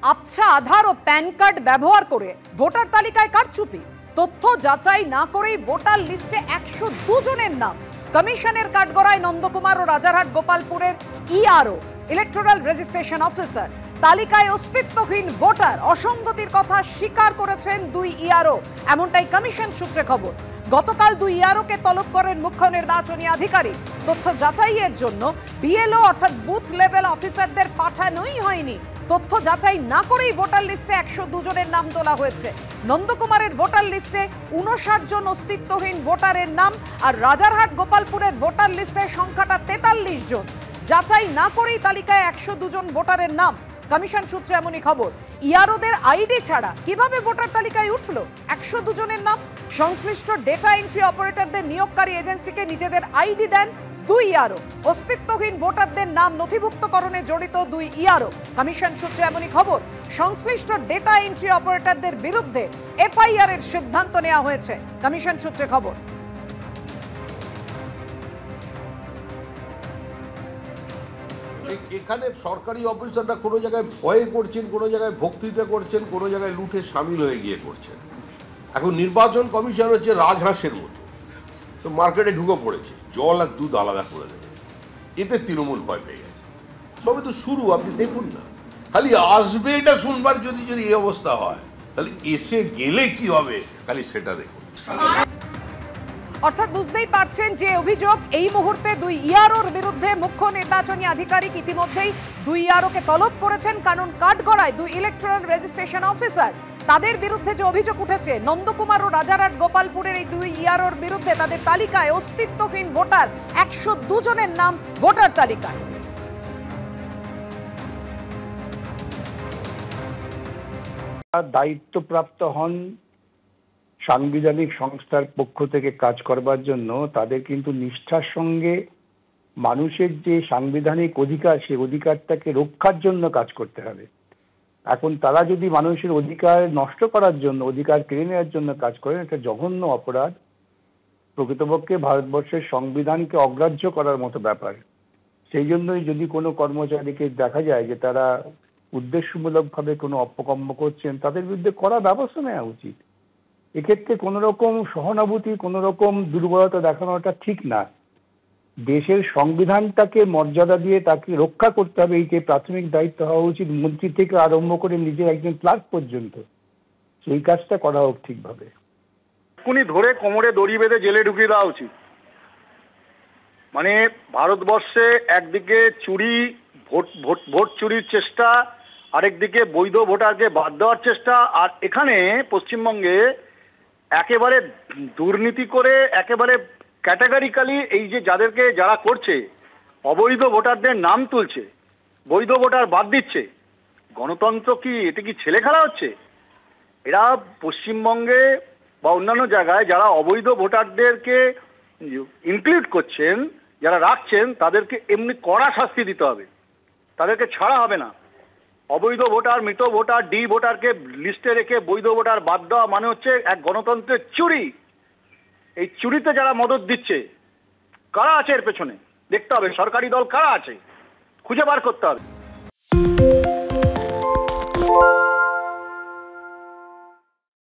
আবছা আধার ও pan card ব্যবহার করে ভোটার তালিকায় কারচুপি, তথ্য যাচাই না করেই ভোটার লিস্টে 102 জনের নাম। কমিশনের কাঠগড়ায় নন্দকুমার ও রাজারহাট গোপালপুরের ইআরও ইলেকটোরাল রেজিস্ট্রেশন অফিসার। তালিকায় অস্তিত্বহীন ভোটার, অসঙ্গতির কথা স্বীকার করেছেন দুই ইআরও, এমনটাই কমিশন সূত্রে খবর। গতকাল দুই ইআরওকে তলব করেন মুখ্য নির্বাচনী আধিকারিক। তথ্য যাচাইয়ের জন্য বিএলও অর্থাৎ বুথ লেভেল অফিসারদের পাঠানোই হয়নি। তথ্য যাচাই না করেই ভোটার লিস্টে 102 জনের নাম তোলা হয়েছে। নন্দকুমারের ভোটার লিস্টে 59 জন অস্তিত্বহীন ভোটারের নাম, আর রাজারহাট গোপালপুরের ভোটার লিস্টে সংখ্যাটা 43 জন। যাচাই না করেই তালিকায় 102 জন ভোটারের নাম। কমিশন সূত্রে এমনই খবর। ইআরওদের আইডি ছাড়া কিভাবে ভোটার তালিকায় উঠলো 102 জনের নাম? সংশ্লিষ্ট ডেটা এন্ট্রি অপারেটরদের নিয়োগকারী এজেন্সিকে নিজেদের আইডি দেন দুই ইআরও। অস্তিত্বহীন ভোটারদের নাম নথিভুক্তকরণে জড়িত দুই ইআরও। কমিশন সূত্রে এমনই খবর। সংশ্লিষ্ট ডেটা এন্ট্রি অপারেটরদের বিরুদ্ধে এফআইআর এর সিদ্ধান্ত নেওয়া হয়েছে। কমিশন সূত্রে খবর। এখানে সরকারি অফিসাররা কোনো জায়গায় ভয়ে করছেন, কোনো জায়গায় ভক্তিতে করছেন, কোনো জায়গায় লুটে সামিল হয়ে গিয়ে করছেন। এখন নির্বাচন কমিশন হচ্ছে রাজহাঁসের মতো, তো মার্কেটে ঢুকে পড়েছে, জল আর দুধ আলাদা করে দেবে। এতে তৃণমূল ভয় পেয়ে গেছে। সবে তো শুরু, আপনি দেখুন না, খালি আসবে এটা শুনবার যদি এই অবস্থা হয়, তাহলে এসে গেলে কি হবে খালি সেটা দেখুন। অর্থাৎ বুঝতেই পারছেন যে অভিযোগ এই মুহূর্তে দুই ইআরওর বিরুদ্ধে মুখ্য নির্বাচনী আধিকারিক ইতিমধ্যেই দুই ইআরওকে তলব করেছেন। কারণ কাঠগড়ায় দুই ইলেকটোরাল রেজিস্ট্রেশন অফিসার, তাদের বিরুদ্ধে যে অভিযোগ উঠেছে নন্দকুমার ও রাজারহাট গোপালপুরের এই দুই ইআরওর বিরুদ্ধে, তাদের তালিকায় অস্তিত্বহীন ভোটার 102 জনের নাম ভোটার তালিকায়। দায়িত্বপ্রাপ্ত হন সাংবিধানিক সংস্থার পক্ষ থেকে কাজ করবার জন্য, তাদের কিন্তু নিষ্ঠার সঙ্গে মানুষের যে সাংবিধানিক অধিকার, সেই অধিকারটাকে রক্ষার জন্য কাজ করতে হবে। এখন তারা যদি মানুষের অধিকার নষ্ট করার জন্য, অধিকার কেড়ে নেওয়ার জন্য কাজ করেন, এটা জঘন্য অপরাধ। প্রকৃতপক্ষে ভারতবর্ষের সংবিধানকে অগ্রাহ্য করার মতো ব্যাপার। সেই জন্যই যদি কোনো কর্মচারীকে দেখা যায় যে তারা উদ্দেশ্যমূলকভাবে কোনো অপকর্ম করছেন, তাদের বিরুদ্ধে কড়া ব্যবস্থা নেওয়া উচিত। এক্ষেত্রে কোনো রকম সহানুভূতি, কোনো রকম দুর্বলতা দেখানোটা ঠিক না। দেশের সংবিধানটাকে মর্যাদা দিয়ে তাকে রক্ষা করতে হবে, এই যে প্রাথমিক দায়িত্ব হওয়া উচিত মন্ত্রী থেকে আরম্ভ করে নিজের একজন ক্লার্ক পর্যন্ত। সেই কাজটা করা হোক ঠিকভাবে। এক্ষুনি ধরে কোমরে দড়ি বেঁধে জেলে ঢুকিয়ে দেওয়া উচিত। মানে ভারতবর্ষে একদিকে চুরি, ভোট চুরির চেষ্টা, আরেকদিকে বৈধ ভোটারকে বাদ দেওয়ার চেষ্টা, আর এখানে পশ্চিমবঙ্গে একেবারে দুর্নীতি করে একেবারে ক্যাটাগরিক্যালি এই যে যারা করছে, অবৈধ ভোটারদের নাম তুলছে, বৈধ ভোটার বাদ দিচ্ছে। গণতন্ত্র কি এটা কি ছেলে খেলা হচ্ছে? এরা পশ্চিমবঙ্গে বা অন্যান্য জায়গায় যারা অবৈধ ভোটারদেরকে ইনক্লুড করছেন, যারা রাখছেন, তাদেরকে এমনি কড়া শাস্তি দিতে হবে, তাদেরকে ছাড়া হবে না। অবৈধ ভোটার, মৃত ভোটার, ডি ভোটারকে লিস্টে রেখে বৈধ ভোটার বাদ দেওয়া মানে হচ্ছে এক গণতন্ত্রের চুরি। এই চুরিতে যারা মদত দিচ্ছে, কারা আছে এর পেছনে দেখতে হবে। সরকারি দল কারা আছে খুঁজে বার করতে হবে।